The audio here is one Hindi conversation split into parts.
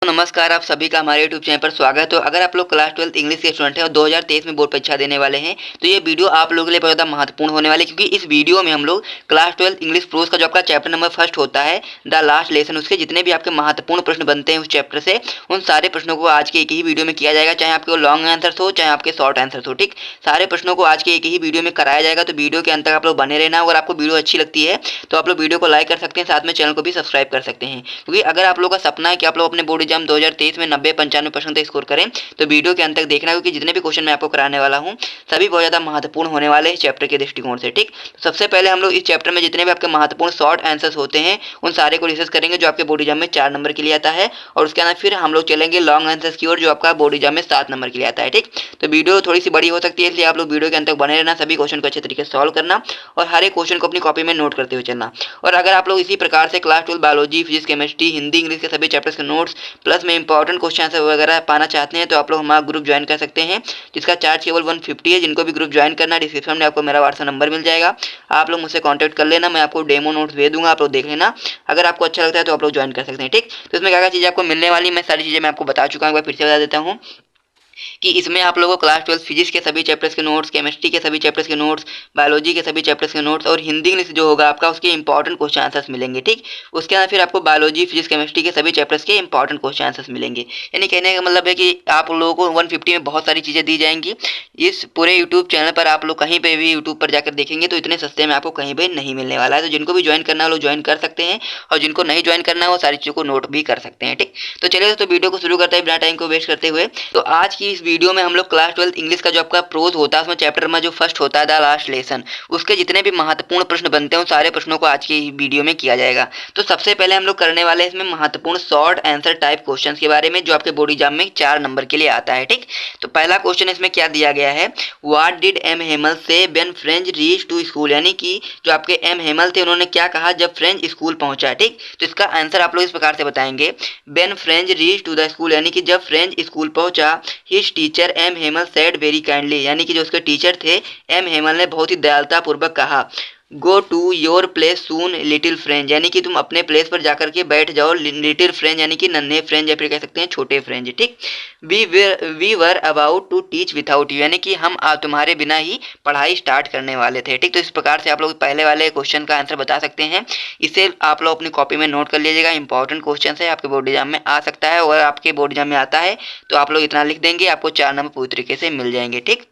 नमस्कार, आप सभी का हमारे यूट्यूब चैनल पर स्वागत है। अगर आप लोग क्लास 12 इंग्लिश के स्टूडेंट हैं और 2023 में बोर्ड परीक्षा देने वाले हैं तो ये वीडियो आप लोगों के लिए बहुत ज़्यादा महत्वपूर्ण होने वाली है, क्योंकि इस वीडियो में हम लोग क्लास 12 इंग्लिश प्रोज का जो आपका चैप्टर नंबर फर्स्ट होता है द लास्ट लेसन, उसके जितने भी आपके महत्वपूर्ण प्रश्न बनते हैं उस चैप्टर से, उन सारे प्रश्नों को आज के एक ही वीडियो में किया जाएगा। चाहे आपके लॉन्ग आंसर्स हो चाहे आपके शॉर्ट आंसर्स हो, ठीक, सारे प्रश्नों को आज के एक ही वीडियो में कराया जाएगा। तो वीडियो के अंत तक आप लोग बने रहना। अगर आपको वीडियो अच्छी लगती है तो आप लोग वीडियो को लाइक कर सकते हैं, साथ में चैनल को भी सब्सक्राइब कर सकते हैं, क्योंकि अगर आप लोग का सपना है कि आप लोग अपने बोर्ड एग्जाम 2023 में 90-95% तक स्कोर करें तो वीडियो के अंत तक देखना, क्योंकि जितने भी क्वेश्चन मैं आपको कराने वाला हूं सभी बहुत ज़्यादा महत्वपूर्ण होने वाले हैं चैप्टर के दृष्टिकोण से। ठीक, तो सबसे पहले हम लोग इस चैप्टर में जितने भी आपके महत्वपूर्ण शॉर्ट आंसर्स होते हैं उन सारे को डिस्कस करेंगे जो आपके बोर्ड एग्जाम में 4 नंबर के लिए आता है, और उसके बाद फिर हम लोग चलेंगे लॉन्ग आंसर्स की ओर जो आपका बोर्ड एग्जाम में 7 नंबर के लिए आता है। ठीक, तो वीडियो थोड़ी सी बड़ी हो सकती है, इसलिए आप लोग वीडियो के अंत तक बने रहना, सभी क्वेश्चन को अच्छे तरीके से सॉल्व करना और हर एक क्वेश्चन को अपनी कॉपी में नोट करते हुए चलना। और अगर आप लोग इसी प्रकार से class 12 biology, physics, chemistry, Hindi, English के सभी चैप्टर्स के नोट्स प्लस में इंपॉर्टेंट क्वेश्चन आंसर वगैरह पाना चाहते हैं तो आप लोग हमारा ग्रुप ज्वाइन कर सकते हैं, जिसका चार्ज केवल 150 है। जिनको भी ग्रुप ज्वाइन करना है डिस्क्रिप्शन में आपको मेरा व्हाट्सएप नंबर मिल जाएगा, आप लोग मुझसे कांटेक्ट कर लेना, मैं आपको डेमो नोट्स भेज दूंगा, आप लोग देख लेना। अगर आपको अच्छा लगता है तो आप लोग ज्वाइन कर सकते हैं। ठीक, तो इसमें क्या क्या चीज़ें आपको मिलने वाली मैं सारी चीज़ें मैं आपको बता चुका हूँ, एक बार फिर से बता देता हूँ कि इसमें आप लोगों को क्लास 12 फिजिक्स के सभी चैप्टर्स के नोट्स, केमिस्ट्री के सभी चैप्टर्स के नोट्स, बायोलॉजी के सभी चैप्टर्स के नोट्स और हिंदी इंग्लिश जो होगा आपका उसके इंपॉर्टेंट क्वेश्चन आंसर्स मिलेंगे। ठीक, उसके बाद फिर आपको बायोलॉजी, फिजिक्स, केमिस्ट्री के सभी चैप्टर्स के इंपॉर्टेंट क्वेश्चन आंसर्स मिलेंगे। यानी कहने का मतलब है कि आप लोगों को 150 में बहुत सारी चीज़ें दी जाएंगी। इस पूरे यूट्यूब चैनल पर आप लोग कहीं पर भी यूट्यूब पर जाकर देखेंगे तो इतने सस्ते में आपको कहीं पर नहीं मिलने वाला है। तो जिनको भी ज्वाइन करना है वो ज्वाइन कर सकते हैं, और जिनको नहीं ज्वाइन करना है वो सारी चीज़ों को नोट भी कर सकते हैं। ठीक, तो चलिए तो वीडियो को शुरू करते हैं बिना टाइम को वेस्ट करते हुए। तो आज की इस वीडियो में हम लोग क्लास 12 इंग्लिश का जो आपका प्रोज होता है उसमें चैप्टर में जो फर्स्ट होता है द लास्ट लेसन, उसके जितने भी महत्वपूर्ण प्रश्न बनते हैं उन सारे प्रश्नों को आज की वीडियो में किया जाएगा। तो सबसे पहले हम लोग करने वाले हैं इसमें महत्वपूर्ण शॉर्ट आंसर टाइप क्वेश्चन के बारे में जो आपके बोर्ड एग्जाम में 4 नंबर के लिए आता है। ठीक, तो पहला क्वेश्चन इसमें क्या दिया गया है, व्हाट डिड एम हेमल से when Franz reach to school, यानी कि जो आपके एम हेमल थे उन्होंने क्या कहा जब फ्रेंच स्कूल पहुंचा। ठीक, तो इसका आंसर आप लोग इस प्रकार से बताएंगे, when Franz reach to the school, यानी कि जब फ्रेंच स्कूल पहुंचा, his teacher M Hamel said very kindly, यानी कि जो उसके टीचर थे एम हेमल ने बहुत ही दयालुता पूर्वक कहा, go to your place soon little Franz, यानी कि तुम अपने प्लेस पर जाकर के बैठ जाओ लिटिल फ्रेंच, यानी कि नन्हे फ्रेंच या फिर कह सकते हैं छोटे फ्रेंच। ठीक, we were about to teach without you, यानी कि हम तुम्हारे बिना ही पढ़ाई स्टार्ट करने वाले थे। ठीक, तो इस प्रकार से आप लोग पहले वाले क्वेश्चन का आंसर बता सकते हैं। इसे आप लोग अपनी कॉपी में नोट कर लीजिएगा, इंपॉर्टेंट क्वेश्चन है, आपके बोर्ड एग्जाम में आ सकता है, और आपके बोर्ड एग्जाम में आता है तो आप लोग इतना लिख देंगे, आपको 4 नंबर पूरी तरीके से मिल जाएंगे। ठीक,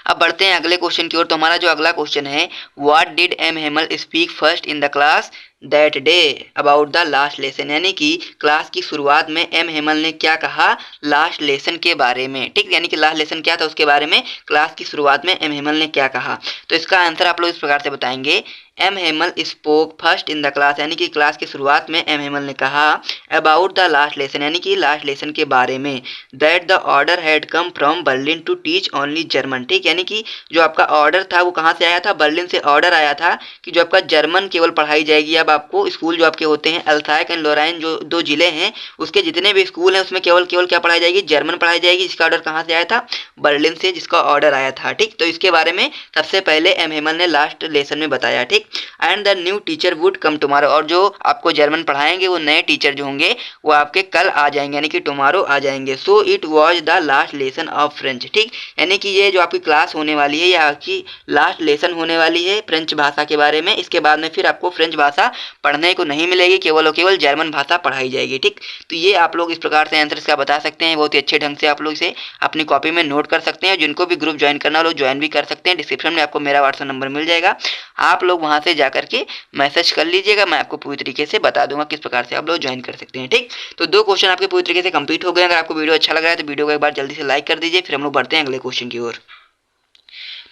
अब बढ़ते हैं अगले क्वेश्चन की ओर। तो हमारा जो अगला क्वेश्चन है, what did M Hamel speak first in the class that day about the last lesson, यानी कि क्लास की शुरुआत में एम हेमल ने क्या कहा लास्ट लेसन के बारे में। ठीक, यानी कि लास्ट लेसन क्या था उसके बारे में क्लास की शुरुआत में एम हेमल ने क्या कहा। तो इसका आंसर आप लोग इस प्रकार से बताएंगे, M Hamel spoke first in the class, यानी कि क्लास की शुरुआत में एम हेमल ने कहा अबाउट द लास्ट लेसन, यानी कि लास्ट लेसन के बारे में, that the order had come from Berlin to teach only German. ठीक, यानी कि जो आपका ऑर्डर था वो कहाँ से आया था, बर्लिन से ऑर्डर आया था कि जो आपका जर्मन केवल पढ़ाई जाएगी। अब आपको स्कूल जो आपके होते हैं अल्साइक एंड लोराइन जो 2 जिले हैं उसके जितने भी स्कूल हैं उसमें केवल केवल क्या पढ़ाई जाएगी, जर्मन पढ़ाई जाएगी, जिसका ऑर्डर कहाँ से आया था, बर्लिन से, जिसका ऑर्डर आया था। ठीक, तो इसके बारे में सबसे पहले एम हेमल ने लास्ट लेसन में बताया। ठीक, and the new teacher would come tomorrow, और जो आपको जर्मन पढ़ाएंगे वो नए टीचर जो होंगे वो आपके कल आ जाएंगे, यानी कि टुमारो आ जाएंगे। So it was the last lesson of French. ठीक, यानी कि ये जो आपकी क्लास होने वाली है या आपकी लास्ट लेसन होने वाली है फ्रेंच भाषा के बारे में। इसके बाद में फिर आपको फ्रेंच भाषा पढ़ने को नहीं मिलेगी, केवल और केवल जर्मन भाषा पढ़ाई जाएगी। ठीक, तो ये आप लोग इस प्रकार से आंसर इसका बता सकते हैं, बहुत ही अच्छे ढंग से आप लोग इसे अपनी कॉपी में नोट कर सकते हैं। जिनको भी ग्रुप ज्वाइन करना हो लोग ज्वाइन भी कर सकते हैं, डिस्क्रिप्शन में आपको मेरा व्हाट्सएप नंबर मिल जाएगा, आप लोग वहां से जाकर के मैसेज कर लीजिएगा, मैं आपको पूरी तरीके से बता दूंगा किस प्रकार से आप लोग ज्वाइन कर सकते हैं। ठीक, तो 2 क्वेश्चन आपके पूरी तरीके से कंप्लीट हो गए। अगर आपको वीडियो अच्छा लग रहा है तो वीडियो को एक बार जल्दी से लाइक कर दीजिए, फिर हम लोग बढ़ते हैं अगले क्वेश्चन की ओर।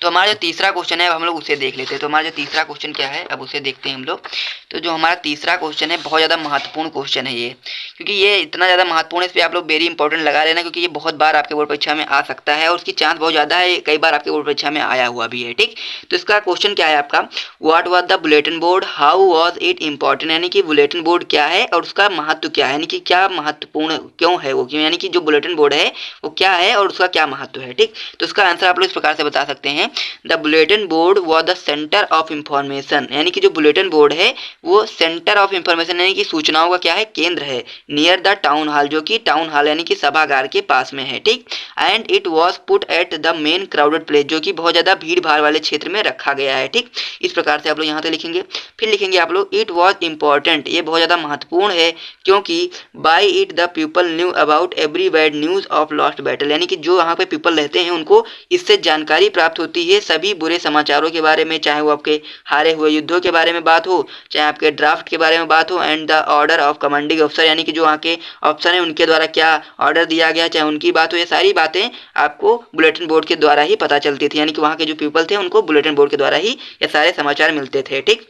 तो हमारा जो तीसरा क्वेश्चन है अब हम लोग उसे देख लेते हैं। तो हमारा जो तीसरा क्वेश्चन क्या है अब उसे देखते हैं हम लोग। तो जो हमारा तीसरा क्वेश्चन है बहुत ज़्यादा महत्वपूर्ण क्वेश्चन है ये, क्योंकि ये इतना ज़्यादा महत्वपूर्ण है, इस पर आप लोग वेरी इंपॉर्टेंट लगा लेना, क्योंकि ये बहुत बार आपके बोर्ड परीक्षा में आ सकता है और उसकी चांस बहुत ज़्यादा है, कई बार आपके बोर्ड परीक्षा में आया हुआ भी है। ठीक, तो इसका क्वेश्चन क्या है आपका, what was the bulletin board, how was it important, यानी कि बुलेटिन बोर्ड क्या है और उसका महत्व क्या है, यानी कि क्या महत्वपूर्ण क्यों है वो, क्यों, यानी कि जो बुलेटिन बोर्ड है वो क्या है और उसका क्या महत्व है। ठीक, तो उसका आंसर आप लोग इस प्रकार से बता सकते हैं, the bulletin board was the centre of information, यानी कि जो बुलेटिन बोर्ड है वो सेंटर ऑफ इंफॉर्मेशन यानी कि सूचनाओं का क्या है, केंद्र है। नियर द टाउन हॉल, जो कि टाउन हॉल यानी कि सभागार के पास में है, ठीक। And it was put at the main crowded place, जो कि बहुत ज़्यादा भीड़ भाड़ वाले क्षेत्र में रखा गया है, ठीक। इस प्रकार से आप लोग यहाँ तक लिखेंगे। फिर लिखेंगे आप लोग इट वॉज इम्पॉर्टेंट, ये बहुत ज़्यादा महत्वपूर्ण है क्योंकि by it the people knew about every bad news of lost battle, यानी कि जो यहाँ पे पीपल रहते हैं उनको इससे जानकारी प्राप्त होती है सभी बुरे समाचारों के बारे में, चाहे वो आपके हारे हुए युद्धों के बारे में बात हो, चाहे आपके ड्राफ्ट के बारे में बात हो, and the order of commanding officer, यानी कि जो वहाँ के ऑफिसर हैं उनके द्वारा क्या ऑर्डर दिया गया, चाहे उनकी बात हो, ये सारी बातें आपको बुलेटिन बोर्ड के द्वारा ही पता चलती थी, यानी कि वहाँ के जो पीपल थे उनको बुलेटिन बोर्ड के द्वारा ही ये सारे समाचार मिलते थे, ठीक।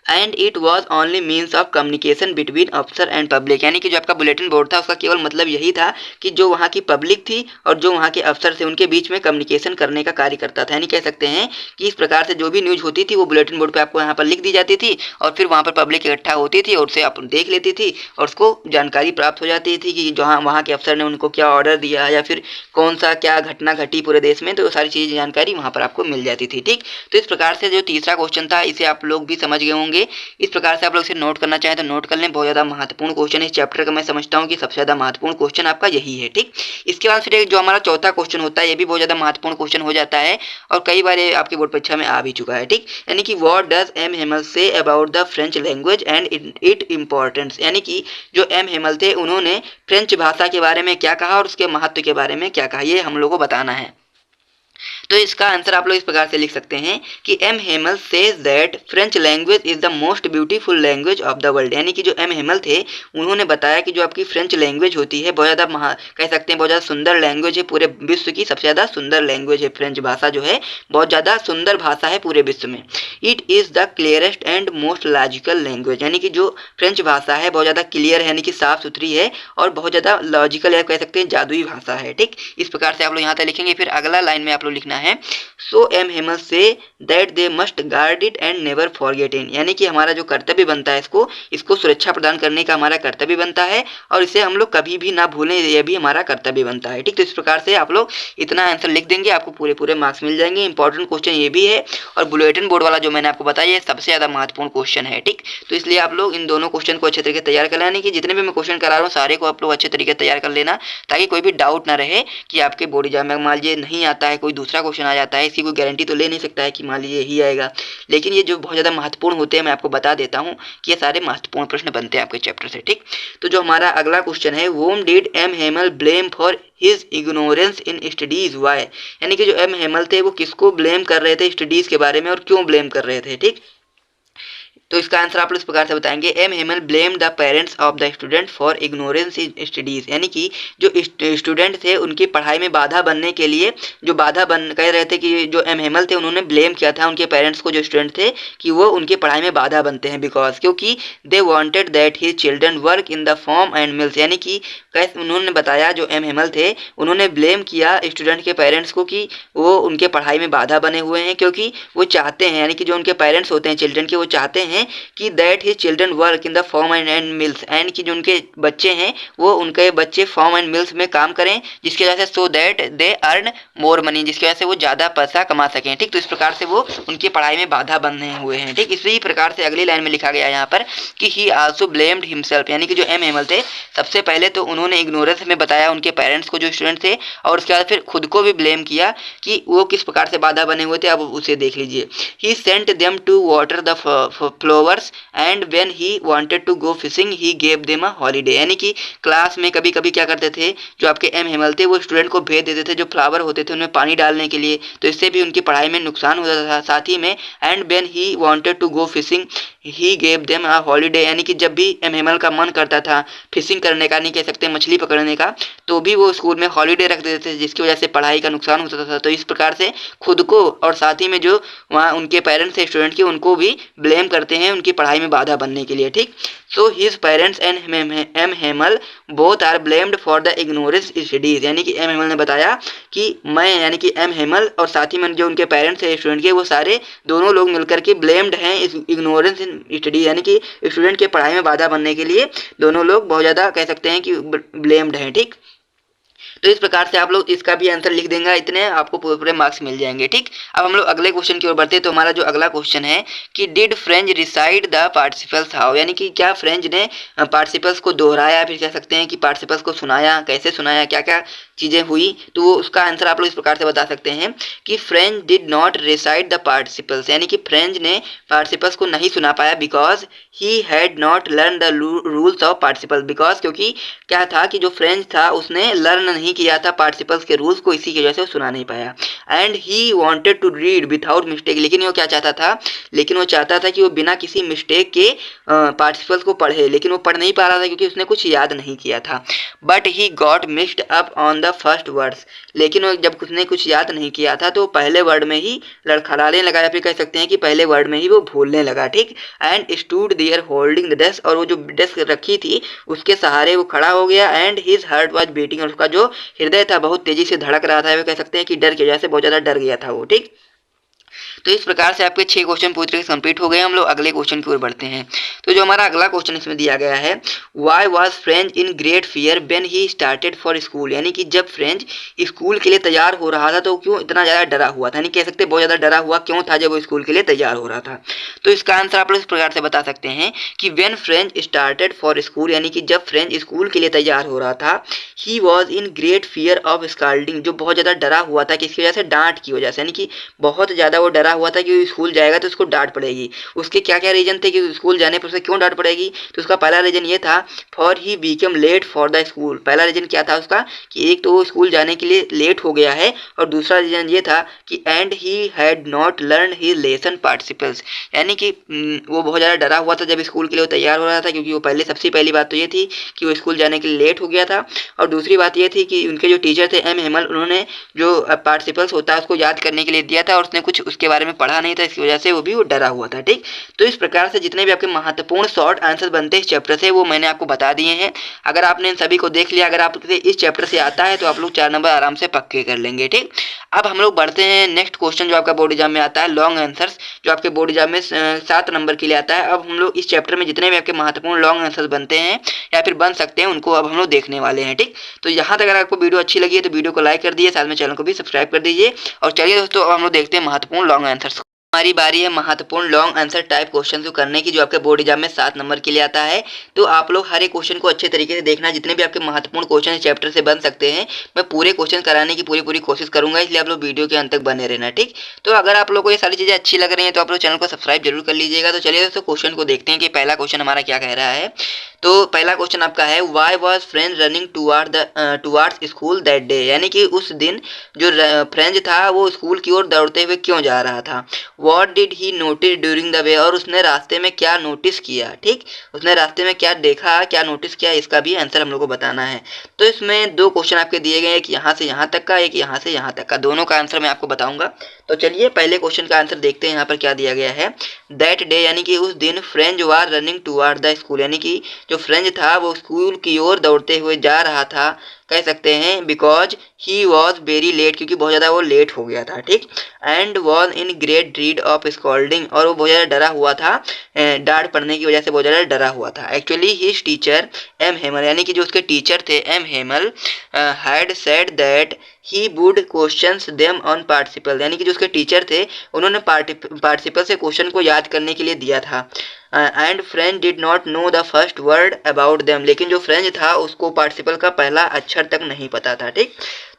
And it was only means of communication between अफसर एंड पब्लिक, यानी कि जो आपका बुलेटिन बोर्ड था उसका केवल मतलब यही था कि जो वहाँ की पब्लिक थी और जो वहाँ के अफसर थे उनके बीच में कम्युनिकेशन करने का कार्य करता था। यानी कह सकते हैं कि इस प्रकार से जो भी न्यूज़ होती थी वो बुलेटिन बोर्ड पे आपको यहाँ पर लिख दी जाती थी और फिर वहाँ पर पब्लिक इकट्ठा होती थी और उसे आप देख लेती थी और उसको जानकारी प्राप्त हो जाती थी कि जहाँ वहाँ के अफसर ने उनको क्या ऑर्डर दिया या फिर कौन सा क्या घटना घटी पूरे देश में, तो वो सारी चीज़ जानकारी वहाँ पर आपको मिल जाती थी, ठीक। तो इस प्रकार से जो तीसरा क्वेश्चन था इसे आप लोग भी समझ गए होंगे। इस प्रकार से आप लोग इसे नोट करना चाहें तो नोट कर लें, बहुत ज़्यादा महत्वपूर्ण क्वेश्चन है इस चैप्टर का। मैं समझता हूँ कि सबसे ज़्यादा महत्वपूर्ण क्वेश्चन आपका यही है, ठीक। इसके बाद फिर जो हमारा चौथा क्वेश्चन होता है ये भी बहुत ज़्यादा महत्वपूर्ण क्वेश्चन हो जाता है और कई बार ये आपकी बोर्ड परीक्षा में आ भी चुका है, ठीक। यानी कि what does M Hamel say about the French language and it importance, यानी कि जो एम हेमल थे उन्होंने फ्रेंच भाषा के बारे में क्या कहा और उसके महत्व के बारे में क्या कहा, ये हम लोग को बताना है। तो इसका आंसर आप लोग इस प्रकार से लिख सकते हैं कि M Hamel says that French language is the most beautiful language of the world, यानी कि जो एम हेमल थे उन्होंने बताया कि जो आपकी फ्रेंच लैंग्वेज होती है बहुत ज़्यादा कह सकते हैं बहुत ज़्यादा सुंदर लैंग्वेज है, पूरे विश्व की सबसे ज़्यादा सुंदर लैंग्वेज है। फ्रेंच भाषा जो है बहुत ज़्यादा सुंदर भाषा है पूरे विश्व में। It is the clearest and most logical language, यानी कि जो फ्रेंच भाषा है बहुत ज़्यादा क्लियर है, यानी कि साफ सुथरी है और बहुत ज़्यादा लॉजिकल या कह सकते हैं जादुई भाषा है, ठीक। इस प्रकार से आप लोग यहाँ तक लिखेंगे। फिर अगला लाइन में आप लोग लिखना है सो M Hamel said that they must guard it and never forget it, यानी कि हमारा जो कर्तव्य बनता है इसको सुरक्षा प्रदान करने का हमारा कर्तव्य बनता है और इसे हम लोग कभी भी ना भूलें, यह भी हमारा कर्तव्य बनता है, ठीक। तो इस प्रकार से आप लोग इतना आंसर लिख देंगे, आपको पूरे मार्क्स मिल जाएंगे। इंपॉर्टेंट क्वेश्चन ये भी है और बुलेटिन बोर्ड वाला जो मैंने आपको बताया ये सबसे ज़्यादा महत्वपूर्ण क्वेश्चन है, ठीक। तो इसलिए आप लोग इन दोनों क्वेश्चन को अच्छे तरीके से तैयार कर लेना, कि जितने भी मैं क्वेश्चन करा रहा हूँ सारे को आप लोग अच्छे तरीके से तैयार कर लेना ताकि कोई भी डाउट ना रहे कि आपके बोर्ड एग्जाम में मान लीजिए नहीं आता है, कोई दूसरा क्वेश्चन आ जाता है, इसकी कोई गारंटी तो ले नहीं सकता है कि मान लीजिए यही आएगा, लेकिन ये जो बहुत ज़्यादा महत्वपूर्ण होते हैं मैं आपको बता देता हूँ कि ये सारे महत्वपूर्ण प्रश्न बनते हैं आपके चैप्टर से, ठीक। तो जो हमारा अगला क्वेश्चन है whom did M Hamel blame for his ignorance in studies why, यानी कि जो एम हेमल थे वो किसको ब्लेम कर रहे थे स्टडीज़ के बारे में और क्यों ब्लेम कर रहे थे, ठीक। तो इसका आंसर आप लोग इस प्रकार से बताएंगे M Hamel blame the parents of the student for ignorance in studies, यानी कि जो स्टूडेंट थे उनकी पढ़ाई में बाधा बनने के लिए जो बाधा बन कह रहे थे कि जो एम हेमल थे उन्होंने ब्लेम किया था उनके पेरेंट्स को जो स्टूडेंट थे कि वो उनकी पढ़ाई में बाधा बनते हैं बिकॉज क्योंकि they wanted that his children work in the form and mills, यानी कि कैसे उन्होंने बताया जो एम हेमल थे उन्होंने ब्लेम किया स्टूडेंट के पेरेंट्स को कि वो उनके पढ़ाई में बाधा बने हुए हैं क्योंकि वो चाहते हैं, यानी कि जो उनके पेरेंट्स होते हैं चिल्ड्रन के वो चाहते हैं कि that his children work in the form and mills, and कि जो उनके बच्चे हैं वो उनके बच्चे फॉर्म एंड मिल्स में काम करें जिसकी वजह से so that they earn more money, जिसकी वजह से वो ज़्यादा पैसा कमा सकें, ठीक। तो इस प्रकार से वो उनकी पढ़ाई में बाधा बने हुए हैं, ठीक। इसी प्रकार से अगली लाइन में लिखा गया यहाँ पर कि ही आल्सो ब्लेम्ड हिमसेल्फ, यानी कि जो एम हेमल थे सबसे पहले तो उन्होंने इग्नोरेंस में बताया उनके पेरेंट्स को जो स्टूडेंट थे और उसके बाद फिर खुद को भी ब्लेम किया कि वो किस प्रकार से बाधा बने हुए थे। अब उसे देख लीजिए, he sent them to water the flowers and when he wanted to go fishing he gave them a holiday, यानी कि क्लास में कभी कभी क्या करते थे जो आपके एम हेमल थे वो स्टूडेंट को भेज देते थे जो फ्लावर होते थे उनमें पानी डालने के लिए, तो इससे भी उनकी पढ़ाई में नुकसान होता था। साथ ही में and when he wanted to go fishing he gave them a holiday, यानी कि जब भी एम हेमल का मन करता था फिशिंग करने का, नहीं कह सकते मछली पकड़ने का, तो भी वो स्कूल में हॉलीडे रख देते थे जिसकी वजह से पढ़ाई का नुकसान होता था। तो इस प्रकार से खुद को और साथ ही में जो वहाँ उनके पेरेंट्स थे स्टूडेंट के उनको भी ब्लेम करते हैं उनकी पढ़ाई में बाधा बनने के लिए, ठीक। So his parents and M Hamel both are blamed for the ignorance studies, यानी कि एम हेमल ने बताया कि मैं यानी कि एम हेमल और साथ ही में जो उनके पेरेंट्स है स्टूडेंट के वो सारे दोनों लोग मिलकर के ब्लेम्ड हैं इस इग्नोरेंस इन स्टडी, यानी कि स्टूडेंट के पढ़ाई में बाधा बनने के लिए दोनों लोग बहुत ज़्यादा कह सकते हैं कि ब्लेम्ड हैं, ठीक। तो इस प्रकार से आप लोग इसका भी आंसर लिख देंगे, इतने आपको पूरे पूरे मार्क्स मिल जाएंगे। ठीक, अब हम लोग अगले क्वेश्चन की ओर बढ़ते हैं। तो हमारा जो अगला क्वेश्चन है कि did French reside the participles how, यानी कि क्या फ्रेंच ने पार्टिसिपल्स को दोहराया, फिर कह सकते हैं कि पार्टिसिपल्स को सुनाया, कैसे सुनाया, क्या क्या चीज़ें हुई। तो उसका आंसर आप लोग इस प्रकार से बता सकते हैं कि French did not reside the participles, यानी कि फ्रेंच ने पार्टिसिपल्स को नहीं सुना पाया because he had not learn the rules of participle, because क्योंकि क्या था कि जो फ्रेंच था उसने लर्न नहीं किया था पार्टिसिपल्स के रूल्स को, इसी की वजह से वो सुना नहीं पाया। And he wanted to read without mistake, लेकिन वो क्या चाहता था, लेकिन वो चाहता था कि वो बिना किसी मिस्टेक के पार्टिसिपल्स को पढ़े, लेकिन वो पढ़ नहीं पा रहा था क्योंकि उसने कुछ याद नहीं किया था। But he got mixed up on the first words, लेकिन वो जब उसने कुछ याद नहीं किया था तो पहले वर्ड में ही लड़खड़ाने लगा, या फिर कह सकते हैं कि पहले वर्ड में ही वो भूलने लगा। ठीक, and stood there holding the desk, और वो जो डेस्क रखी थी उसके सहारे वो खड़ा हो गया। And his heart was beating, और उसका जो हृदय था बहुत तेजी से धड़क रहा था, वे कह सकते हैं कि डर की वजह से बहुत ज़्यादा डर गया था वो। ठीक, तो इस प्रकार से आपके 6 क्वेश्चन पूरी तरीके से कंप्लीट हो गए। हम लोग अगले क्वेश्चन की ओर बढ़ते हैं। तो जो हमारा अगला क्वेश्चन इसमें दिया गया है, why was French in great fear when he started for school, यानी कि जब फ्रेंच स्कूल के लिए तैयार हो रहा था तो क्यों इतना ज़्यादा डरा हुआ था, यानी कह सकते हैं बहुत ज़्यादा डरा हुआ क्यों था जब वो स्कूल के लिए तैयार हो रहा था। तो इसका आंसर आप लोग इस प्रकार से बता सकते हैं कि when French started for school, यानी कि जब फ्रेंच स्कूल के लिए तैयार हो रहा था, he was in great fear of scolding, जो बहुत ज़्यादा डरा हुआ था किसकी वजह से, डांट की वजह से, यानी कि बहुत ज़्यादा वो डरा हुआ था कि स्कूल जाएगा तो उसको डांट पड़ेगी। उसके क्या क्या रीजन थे कि स्कूल जाने पर उसे क्यों डांट पड़ेगी, तो उसका पहला रीजन ये था for he become late for the school, पहला रीजन क्या था उसका कि एक तो वो स्कूल जाने के लिए लेट हो गया है, और दूसरा रीजन ये था कि and he had not learn his lesson participles, यानी कि वो बहुत ज़्यादा डरा हुआ था जब स्कूल के लिए वो तैयार हो रहा था, क्योंकि वो पहले सबसे पहली बात तो ये थी कि वो स्कूल जाने के लिए लेट हो गया था, और दूसरी बात ये थी कि उनके जो टीचर थे एम हेमल, उन्होंने जो पार्टिसिपल्स होता है उसको याद करने के लिए दिया था और उसने कुछ उसके बारे में पढ़ा नहीं था, इसकी वजह से वो भी वो डरा हुआ था। ठीक, तो इस प्रकार से जितने भी आपके महत्वपूर्ण शॉर्ट आंसर बनते हैं इस चैप्टर से वो मैंने आपको बता दिए हैं। अगर आपने इन सभी को देख लिया, अगर आप इस चैप्टर से आता है तो आप लोग 4 नंबर आराम से पक्के कर लेंगे। ठीक, अब हम लोग बढ़ते हैं नेक्स्ट क्वेश्चन जो आपका बोर्ड एग्जाम में आता है, लॉन्ग आंसर्स, जो आपके बोर्ड एग्जाम में 7 नंबर के लिए आता है। अब हम लोग इस चैप्टर में जितने भी आपके महत्वपूर्ण लॉन्ग आंसर बनते हैं या फिर बन सकते हैं उनको अब हम लोग देखने वाले हैं। ठीक, तो यहाँ तक अगर आपको वीडियो अच्छी लगी है तो वीडियो को लाइक कर दीजिए, साथ में चैनल को भी सब्सक्राइब कर दीजिए। और चलिए दोस्तों अब हम लोग देखते हैं महत्वपूर्ण लॉन्ग आंसर्स। हमारी बारी है महत्वपूर्ण लॉन्ग आंसर टाइप क्वेश्चन को करने की, जो आपके बोर्ड एग्जाम में 7 नंबर के लिए आता है। तो आप लोग हर एक क्वेश्चन को अच्छे तरीके से देखना, जितने भी आपके महत्वपूर्ण क्वेश्चन इस चैप्टर से बन सकते हैं मैं पूरे क्वेश्चन कराने की पूरी कोशिश करूंगा, इसलिए आप लोग वीडियो के अंत तक बने रहना। ठीक, तो अगर आप लोग को ये सारी चीज़ें अच्छी लग रही हैं तो आप लोग चैनल को सब्सक्राइब जरूर कर लीजिएगा। तो चलिए दोस्तों क्वेश्चन को देखते हैं कि पहला क्वेश्चन हमारा क्या कह रहा है। तो पहला क्वेश्चन आपका है why was French running towards school that day, यानी कि उस दिन जो फ्रेंच था वो स्कूल की ओर दौड़ते हुए क्यों जा रहा था। What did he notice during the way, और उसने रास्ते में क्या नोटिस किया। ठीक, उसने रास्ते में क्या देखा, क्या नोटिस किया, इसका भी आंसर हम लोग को बताना है। तो इसमें 2 क्वेश्चन आपके दिए गए, एक यहाँ से यहाँ तक का, एक यहाँ से यहाँ तक का, दोनों का आंसर मैं आपको बताऊंगा। तो चलिए पहले क्वेश्चन का आंसर देखते हैं। यहाँ पर क्या दिया गया है, दैट डे, यानी कि उस दिन French war running toward the school, यानी कि जो फ्रेंच था वो स्कूल की ओर दौड़ते हुए जा रहा था, कह सकते हैं because he was very late, क्योंकि बहुत ज़्यादा वो लेट हो गया था। ठीक, and was in great dread of scolding, और वो बहुत ज़्यादा डरा हुआ था, डांट पड़ने की वजह से बहुत ज़्यादा डरा हुआ था। Actually his teacher M Hamel, यानी कि जो उसके टीचर थे M Hamel, had said that he would questions them on participle, यानी कि जो उसके टीचर थे उन्होंने पार्टिसिपल से क्वेश्चन को याद करने के लिए दिया था। And French did not know the first word about them, लेकिन जो फ्रेंच था उसको पार्टिसिपल का पहला अक्षर तक नहीं पता था। ठीक,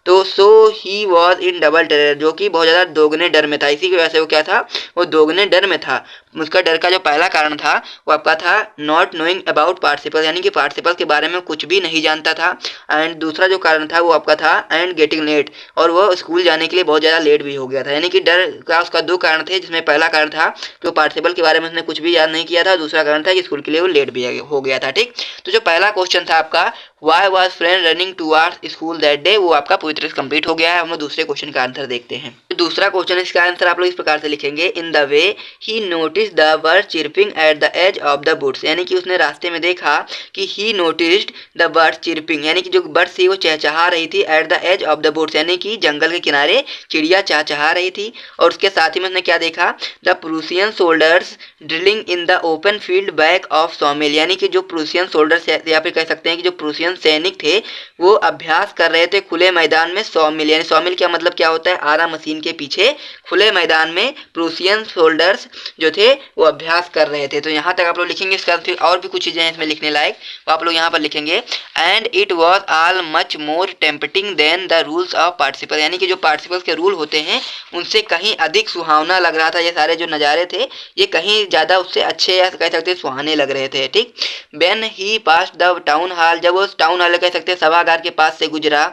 तो so he was in double terror, जो कि बहुत ज़्यादा दोगुने डर में था, इसी की वजह से वो क्या था, वो दोगुने डर में था। उसका डर का जो पहला कारण था वो आपका था नॉट नोइंग अबाउट पार्टिसिपल, यानी कि पार्टिसिपल के बारे में कुछ भी नहीं जानता था। एंड दूसरा जो कारण था वो आपका था एंड गेटिंग लेट, और वो स्कूल जाने के लिए बहुत ज़्यादा लेट भी हो गया था। यानी कि डर का उसका 2 कारण थे, जिसमें पहला कारण था कि वो पार्टिसिपल के बारे में उसने कुछ भी याद नहीं किया था, दूसरा कारण था कि स्कूल के लिए वो लेट भी हो गया था। ठीक, तो जो पहला क्वेश्चन था आपका why was friend running towards school that day, वो आपका पूरी तरह से कंप्लीट हो गया है। हम लोग दूसरे क्वेश्चन का आंसर देखते हैं। दूसरा क्वेश्चन, इसका आंसर आप लोग इस प्रकार से लिखेंगे, in the way he notice the bird chirping at the edge of the woods, यानी कि उसने रास्ते में देखा कि he noticed the bird chirping, यानी कि जो बर्ड थी वो चहचहा रही थी, at the edge of the woods, यानी कि जंगल के किनारे चिड़िया चहचहा रही थी। और उसके साथ ही में उसने क्या देखा, the Prussian soldiers drilling in the open field back of सॉमिल, यानी कि जो प्रूसियन सोल्जर्स या फिर कह सकते हैं कि जो प्रूसियन सैनिक थे वो अभ्यास कर रहे थे खुले मैदान में सॉमिल, यानी सॉमिल का मतलब क्या होता है, आरा मशीन के पीछे खुले मैदान में प्रूसियन सोल्जर्स जो थे वो अभ्यास कर रहे थे। तो यहाँ तक आप लोग लिखेंगे। इसका फिर और भी कुछ चीज़ें हैं इसमें लिखने लायक, तो आप लोग यहाँ पर लिखेंगे, and it was all much more tempting than the rules of participle, यानी कि जो पार्टिसिपल्स के रूल होते हैं उनसे कहीं अधिक सुहावना लग रहा था। ये सारे जो नज़ारे थे ये कहीं ज़्यादा उससे अच्छे या कह सकते हैं सुहाने लग रहे थे। ठीक, when he pass the town hall, जब वो टाउन हॉल कह सकते हैं सभागार के पास से गुजरा,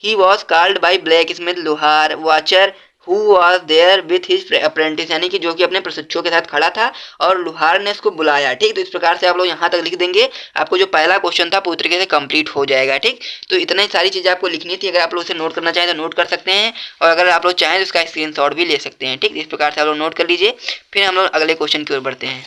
he was called by blacksmith लोहार Wachter who was there with his apprentice, यानी कि जो कि अपने प्रशिक्षुओं के साथ खड़ा था और लुहार ने इसको बुलाया। ठीक, तो इस प्रकार से आप लोग यहाँ तक लिख देंगे, आपको जो पहला क्वेश्चन था पूरी तरीके से कंप्लीट हो जाएगा। ठीक, तो इतनी सारी चीज़ें आपको लिखनी थी। अगर आप लोग इसे नोट करना चाहें तो नोट कर सकते हैं, और अगर आप लोग चाहें तो इसका स्क्रीनशॉट भी ले सकते हैं। ठीक, इस प्रकार से आप लोग नोट कर लीजिए। फिर हम लोग अगले क्वेश्चन की ओर बढ़ते हैं।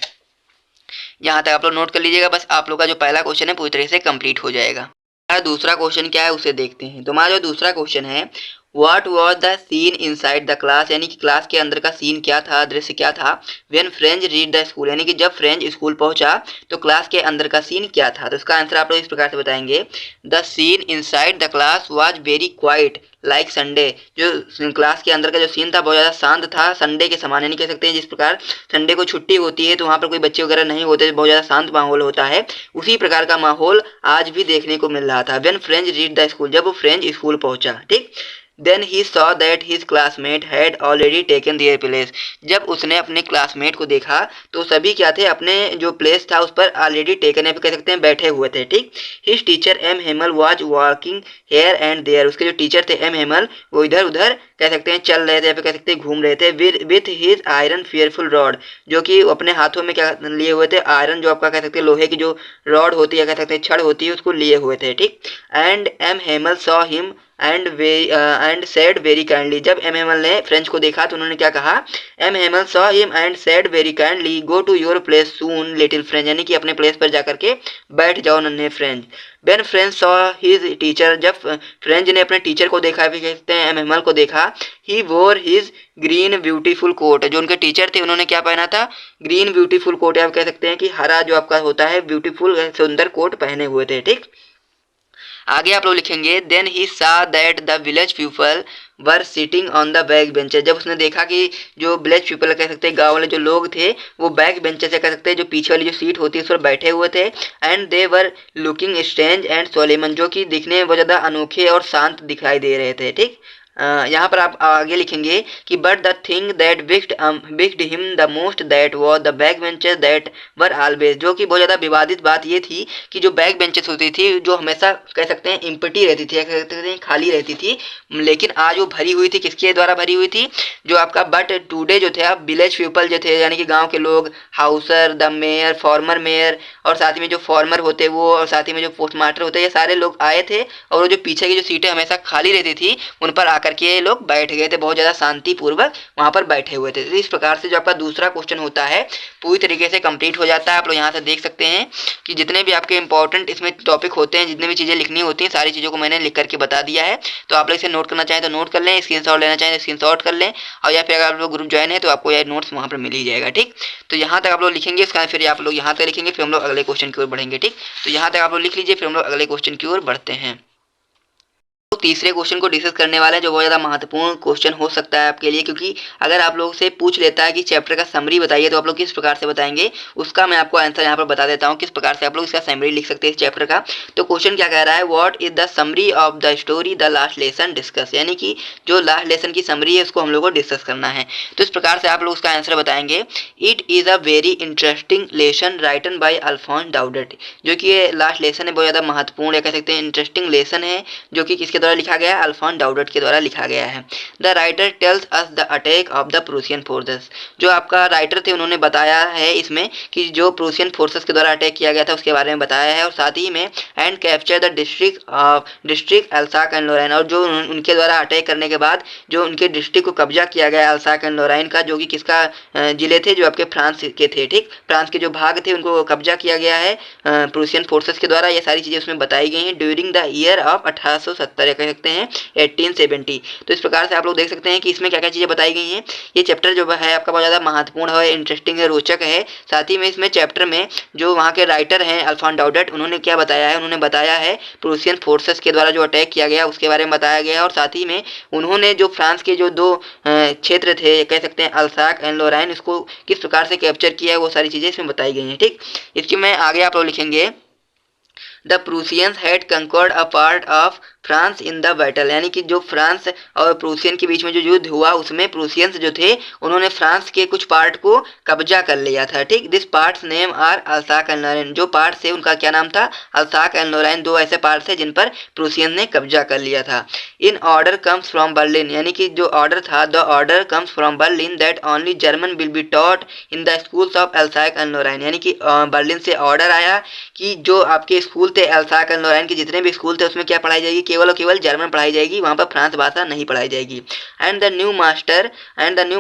यहाँ तक आप लोग नोट कर लीजिएगा, बस आप लोग का जो पहला क्वेश्चन है पूरी तरीके से कंप्लीट हो जाएगा। दूसरा क्वेश्चन क्या है उसे देखते हैं। तो हमारा जो दूसरा क्वेश्चन है, what was the scene inside the class, यानी कि क्लास के अंदर का सीन क्या था, दृश्य क्या था, when Franz reach the school, यानी कि जब फ्रेंच स्कूल पहुंचा तो क्लास के अंदर का सीन क्या था। तो इसका आंसर आप लोग इस प्रकार से बताएंगे, the scene inside the class was very quiet like Sunday, जो क्लास के अंदर का जो सीन था बहुत ज़्यादा शांत था, संडे के समान, यानी कह सकते हैं जिस प्रकार संडे को छुट्टी होती है तो वहाँ पर कोई बच्चे वगैरह नहीं होते, बहुत ज़्यादा शांत माहौल होता है, उसी प्रकार का माहौल आज भी देखने को मिल रहा था। When Franz reach the school, जब वो फ्रेंच स्कूल पहुंचा। ठीक, then he saw that his classmate had already taken their place, जब उसने अपने क्लासमेट को देखा तो सभी क्या थे, अपने जो प्लेस था उस पर ऑलरेडी टेकन है, कह सकते हैं बैठे हुए थे। ठीक, his teacher M Hamel was walking here and there, उसके जो टीचर थे एम हेमल वो इधर उधर कह सकते हैं चल रहे थे या फिर कह सकते हैं घूम रहे थे, with his iron fearful rod, जो कि अपने हाथों में क्या लिए हुए थे, आयरन जो आपका कह सकते हैं लोहे की जो रॉड होती है, कह सकते हैं छड़ होती है, उसको लिए हुए थे। ठीक, and M Hamel saw him and said very kindly, जब एम हेमल ने फ्रेंच को देखा तो उन्होंने क्या कहा, M Hamel saw him and said very kindly go to your place soon little Franz, यानी कि अपने प्लेस पर जाकर के बैठ जाओ नन्हे French. When French saw his teacher, जब फ्रेंच ने अपने टीचर को देखा, फिर कहते हैं एम हेमल को देखा, ही वोर हिज ग्रीन ब्यूटीफुल कोट, जो उनके टीचर थे उन्होंने क्या पहना था, ग्रीन ब्यूटीफुल कोट, आप कह सकते हैं कि हरा जो आपका होता है ब्यूटीफुल सुंदर कोट पहने हुए थे। ठीक, आगे आप लोग लिखेंगे, देन ही सा that the village people were sitting on the back benches, जब उसने देखा कि जो विलेज पीपल कह सकते हैं गांव वाले जो लोग थे वो बैक बेंचेस से कह सकते हैं जो पीछे वाली जो सीट होती है उस पर बैठे हुए थे, and they were looking strange and solemn, जो कि दिखने में बहुत ज़्यादा अनोखे और शांत दिखाई दे रहे थे। ठीक, यहाँ पर आप आगे लिखेंगे कि but the thing that wicked him the most that was the back benches that were always, जो कि बहुत ज़्यादा विवादित बात ये थी कि जो बैक बेंचेस होती थी जो हमेशा कह सकते हैं इम्पटी रहती थी, कह सकते हैं खाली रहती थी, लेकिन आज वो भरी हुई थी, किसके द्वारा भरी हुई थी, जो आपका बट टूडे जो थे आप विलेज पीपल जो थे यानी कि गाँव के लोग, Hauser, the mayor, farmer mayor, और साथ ही में जो फॉर्मर होते वो, और साथ ही में जो पोस्ट मास्टर होते, ये सारे लोग आए थे और वो जो पीछे की जो सीटें हमेशा खाली रहती थी उन पर करके ये लोग बैठ गए थे, बहुत ज़्यादा शांतिपूर्वक वहाँ पर बैठे हुए थे। तो इस प्रकार से जो आपका दूसरा क्वेश्चन होता है पूरी तरीके से कंप्लीट हो जाता है। आप लोग यहाँ से देख सकते हैं कि जितने भी आपके इंपॉर्टेंट इसमें टॉपिक होते हैं, जितने भी चीज़ें लिखनी होती हैं, सारी चीज़ों को मैंने लिख करके बता दिया है। तो आप लोग इसे नोट करना चाहें तो नोट कर लें, स्क्रीनशॉट लेना चाहें तो स्क्रीनशॉट कर लें, और या फिर अगर आप लोग ग्रुप ज्वाइन है तो आपको यह नोट्स वहाँ पर मिल ही जाएगा। ठीक, तो यहाँ तक आप लोग लिखेंगे, इसका फिर आप लोग यहाँ तक लिखेंगे, फिर हम लोग अगले क्वेश्चन की ओर बढ़ेंगे। ठीक, तो यहाँ तक आप लोग लिख लीजिए, फिर हम लोग अगले क्वेश्चन की ओर बढ़ते हैं। तीसरे क्वेश्चन को डिस्कस करने वाले हैं जो बहुत ज़्यादा महत्वपूर्ण क्वेश्चन हो सकता है आपके लिए, क्योंकि अगर आप लोग से पूछ लेता है कि चैप्टर का समरी बताइए तो आप लोग किस प्रकार से बताएंगे, उसका मैं आपको आंसर यहाँ पर बता देता हूँ किस प्रकार से आप लोग इसका समरी लिख सकते हैं इस चैप्टर का। तो क्वेश्चन क्या कह रहा है, what is the summary of the story the last lesson discuss, यानी कि जो लास्ट लेसन की समरी है उसको हम लोग को डिस्कस करना है। तो इस प्रकार से आप लोग उसका आंसर बताएंगे, it is a very interesting lesson written by Alphonse Daudet, जो कि ये लास्ट लेसन है बहुत ज़्यादा महत्वपूर्ण या कह सकते हैं इंटरेस्टिंग लेसन है जो कि किसके द्वारा लिखा गया है? अल्फॉन्स डाउडेट के द्वारा लिखा गया है। The writer tells us the attack of the Prussian forces, जो आपका राइटर थे उन्होंने बताया है इसमें कि जो प्रूसियन फोर्सेस के द्वारा अटैक किया गया था उसके बारे में बताया है, और साथ ही में and capture the district Alsace and Lorraine, और जो उनके द्वारा अटैक करने के बाद जो उनके डिस्ट्रिक्ट को कब्जा किया गया अल्साक एंड लोरेन का, जो कि किसका जिले थे, जो आपके फ्रांस के थे। ठीक, फ्रांस के जो भाग थे उनको कब्जा किया गया है प्रूसियन फोर्सेस के द्वारा। ये सारी चीज़ें उसमें बताई गई हैं ड्यूरिंग द ईयर ऑफ 1870 या कह सकते हैं 1870। तो इस प्रकार से आप लोग देख सकते हैं कि इसमें क्या क्या चीज़ें बताई गई हैं। ये चैप्टर जो है आपका बहुत ज़्यादा महत्वपूर्ण है, इंटरेस्टिंग है, रोचक है। साथ ही में इसमें चैप्टर में जो वहाँ के राइटर हैं अल्फॉन्स डाउडेट, उन्होंने क्या बताया है, उन्होंने बताया है प्रूसियन फोर्सेस के द्वारा जो अटैक किया गया उसके बारे में बताया गया है, और साथ ही में उन्होंने जो फ्रांस के जो दो क्षेत्र थे कह सकते हैं अल्साक एंड लोरेन, इसको किस प्रकार से कैप्चर किया है वो सारी चीज़ें इसमें बताई गई हैं। ठीक, इसकी मैं आगे आप लोग लिखेंगे the Prussians had conquered a part of France in the battle, यानी कि जो फ्रांस और प्रूसियन के बीच में जो युद्ध हुआ उसमें प्रूसियंस जो थे उन्होंने फ्रांस के कुछ पार्ट को कब्जा कर लिया था। ठीक, this parts name are Alsace and Lorraine, जो पार्ट थे उनका क्या नाम था? Alsace and Lorraine. दो ऐसे पार्ट थे जिन पर प्रूसियन ने कब्जा कर लिया था। In order comes from Berlin, यानी कि जो ऑर्डर था, the order comes from Berlin that only German will be taught in the schools of Alsace and Lorraine, यानी कि बर्लिन से ऑर्डर आया कि जो आपके स्कूल थे अल्साक एंड लोरेन के जितने भी स्कूल थे उसमें क्या पढ़ाई जाएगी? केवल और केवल जर्मन पढ़ाई जाएगी, वहाँ पर फ्रांस भाषा नहीं पढ़ाई जाएगी। And the new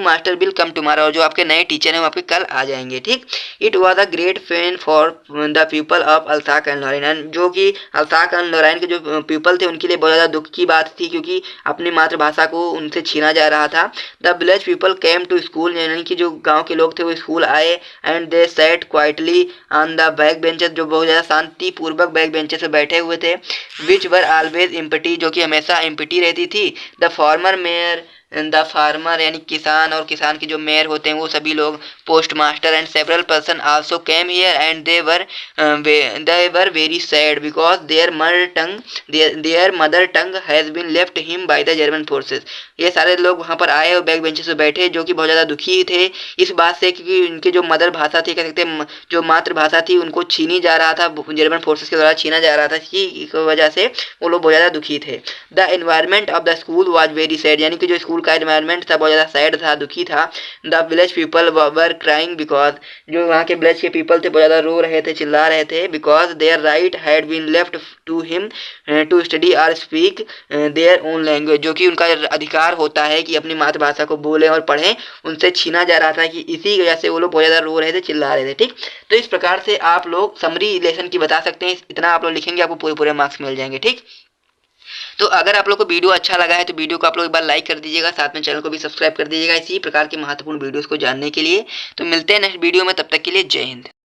master will come tomorrow, और जो आपके नए टीचर हैं वो आपके कल आ जाएंगे। ठीक, it was a great pain for the people of Alsace and Lorraine, जो कि अल्साक एंड लोरेन के जो पीपल थे उनके लिए बहुत ज़्यादा दुख की बात थी, क्योंकि अपनी मातृभाषा को उनसे छीना जा रहा था। The village people came to school, यानी कि जो गाँव के लोग थे वो स्कूल आए। And they set quietly on the back benches, जो बहुत ज़्यादा शांतिपूर्वक बैक बेंचेस पे बैठे हुए थे। विच वर ऑलवेज एम्प्टी, जो कि हमेशा एम्प्टी रहती थी। द फार्मर यानी किसान, और किसान के जो मेयर होते हैं वो सभी लोग, post master and several person also came here and they were very sad because their mother tongue has been left him by the German forces. ये सारे लोग वहाँ पर आए और बैक बेंचेस पे बैठे, जो कि बहुत ज़्यादा दुखी थे इस बात से, क्योंकि उनके जो मदर भाषा थी, कह सकते हैं जो मातृभाषा थी, उनको छीनी जा रहा था, जर्मन फोर्सेस के द्वारा छीना जा रहा था। इसकी वजह से वो लोग बहुत ज़्यादा दुखी थे। The environment of the school was very sad, यानी कि जो स्कूल का एनवायरनमेंट था बहुत ज़्यादा सैड था, दुखी था। The village people were crying because, जो वहाँ के विलेज के पीपल थे बहुत ज़्यादा रो रहे थे, चिल्ला रहे थे। Because their right had been left to him to study और स्पीक देयर ओन लैंग्वेज, जो कि उनका अधिकार होता है कि अपनी मातृभाषा को बोलें और पढ़ें, उनसे छीना जा रहा था, कि इसी वजह से वो लोग बहुत ज़्यादा रो रहे थे, चिल्ला रहे थे। ठीक, तो इस प्रकार से आप लोग समरी लेसन की बता सकते हैं, इतना आप लोग लिखेंगे आपको पूरे मार्क्स मिल जाएंगे। ठीक, तो अगर आप लोग को वीडियो अच्छा लगा है तो वीडियो को आप लोग एक बार लाइक कर दीजिएगा, साथ में चैनल को भी सब्सक्राइब कर दीजिएगा इसी प्रकार के महत्वपूर्ण वीडियोस को जानने के लिए। तो मिलते हैं नेक्स्ट वीडियो में, तब तक के लिए जय हिंद।